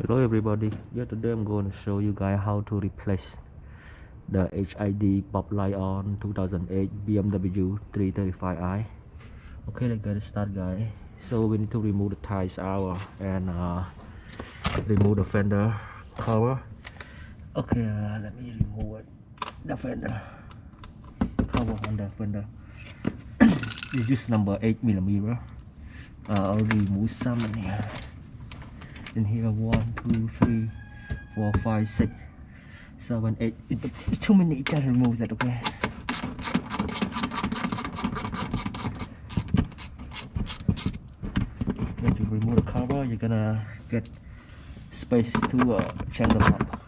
Hello everybody, today I'm going to show you guys how to replace the HID pop light on 2008 BMW 335i. Okay, let's get started guys. So we need to remove the tires out and remove the fender cover. Okay, let me remove the fender cover on the fender. This is number 8mm. Already remove some in here. In here 1, 2, 3, 4, 5, 6, 7, 8. It's too many to remove that, okay? When you remove the cover, you're gonna get space to check the pump.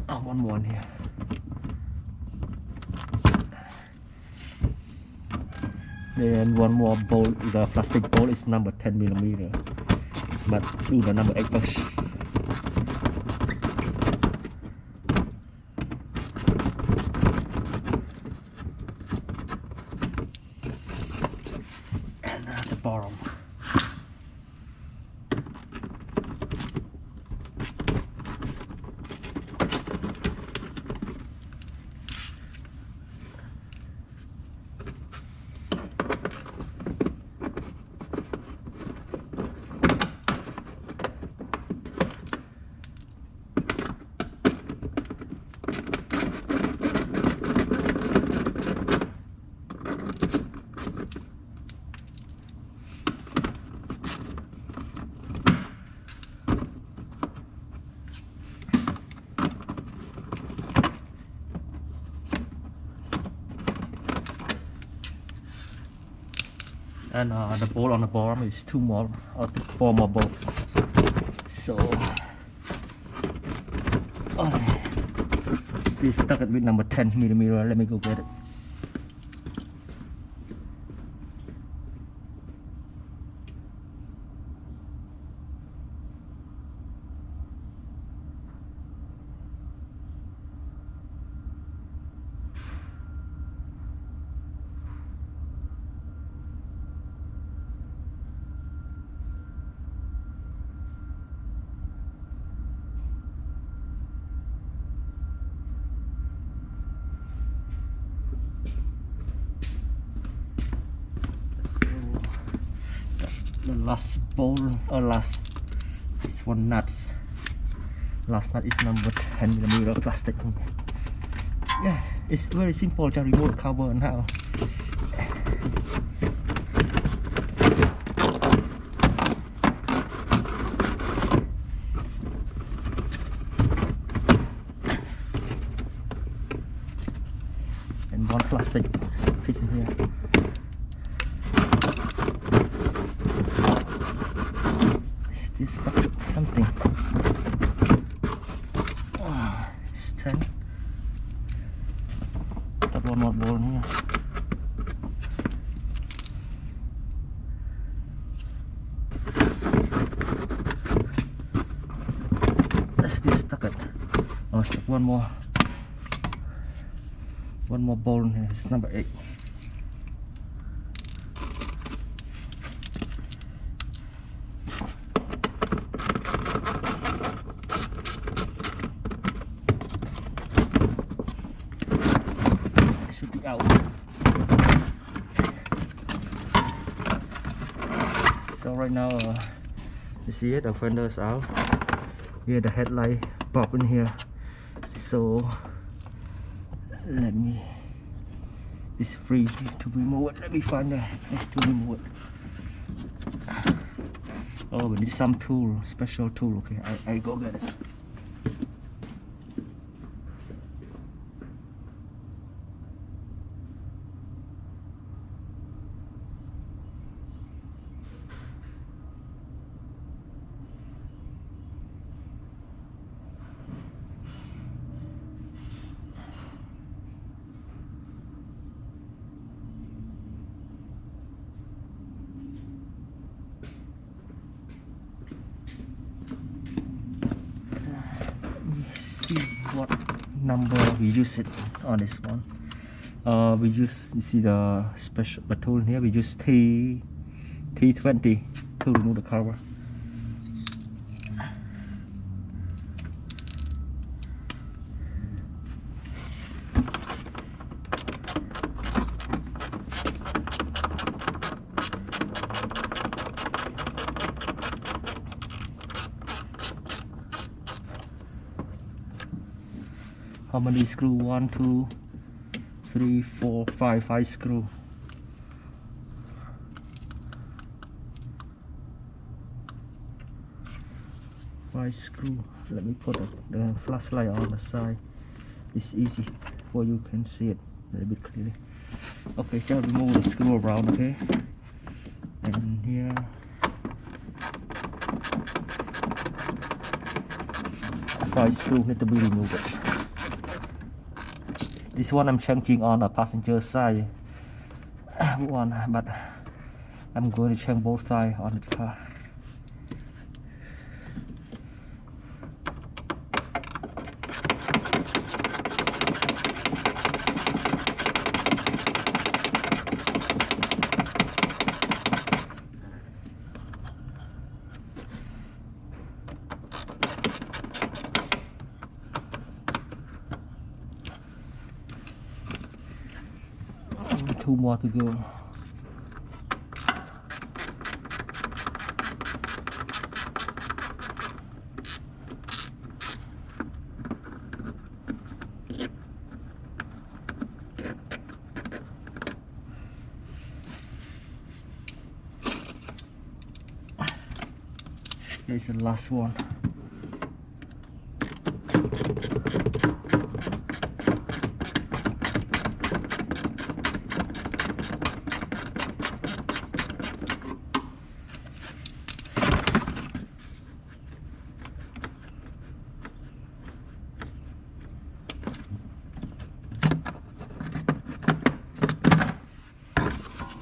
And one more here. Then one more bolt, the plastic bolt is number 10mm, but do the number 8 first. And the bottom. And the bolt on the bottom is 2 more or 4 more bolts. So still stuck with number 10mm. Let me go get it. The last bolt or last this one nuts. Last nut is number 10mm plastic. Yeah, it's very simple to remove the cover now. And one plastic piece in here. Still stuck with something. It's 10. Got one more ball here. That's still stuck it. Oh, stuck one more ball in here. It's number 8. Should be out. So right now you see it, the fender is out. Here the headlight pop in here. So let me, it's free to remove it. Let me find the place to remove it. Oh, we need some tool, special tool. Okay, I go get it. What number we use it on this one. We use, you see the special tool here, we use T20 to remove the cover. How many screw? 1, 2, 3, 4, 5. 5 screw. Let me put the flashlight on the side. It's easy for you can see it a little bit clearly. Okay, just remove the screw around, okay? And here, five screw need to be removed. This one I'm changing on the passenger side one, but I'm going to change both sides on the car. Two more to go. Here's the last one.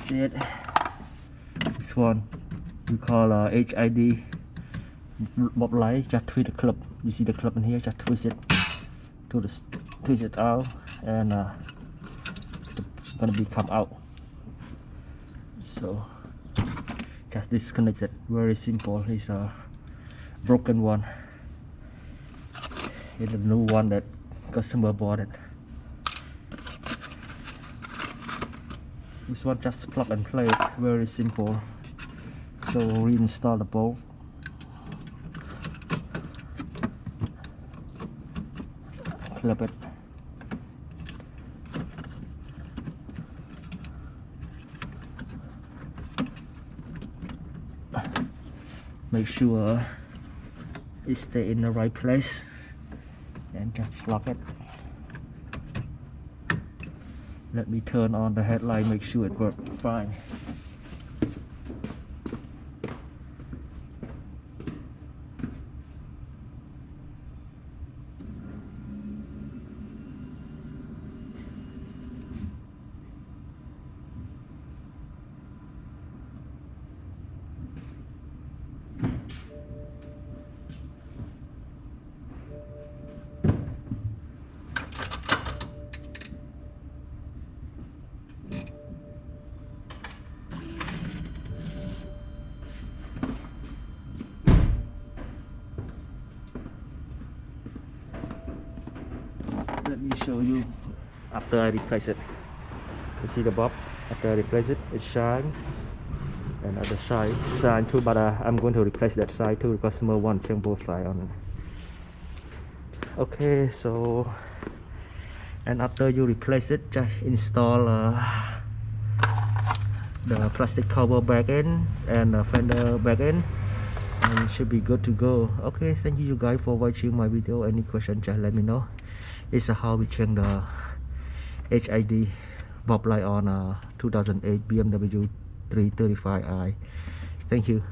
See it? This one we call HID bob light. Just twist the clip. You see the clip in here? Just twist it to the twist it out, and it's gonna be come out. So just disconnect it. Very simple. It's a broken one. It's a new one that customer bought it. This one just plug and play, very simple. So reinstall the bolt. Clip it. Make sure it stay in the right place and just lock it. Let me turn on the headlight, make sure it works fine. Let me show you after I replace it. You see the bulb? After I replace it, it shines, and other side shine too. But I'm going to replace that side too because customer want to change both sides on it. Okay, so and after you replace it, just install the plastic cover back in and the fender back in, and it should be good to go. Okay, thank you guys for watching my video. Any question, just let me know. This is how we change the HID bulb light on 2008 BMW 335i. Thank you.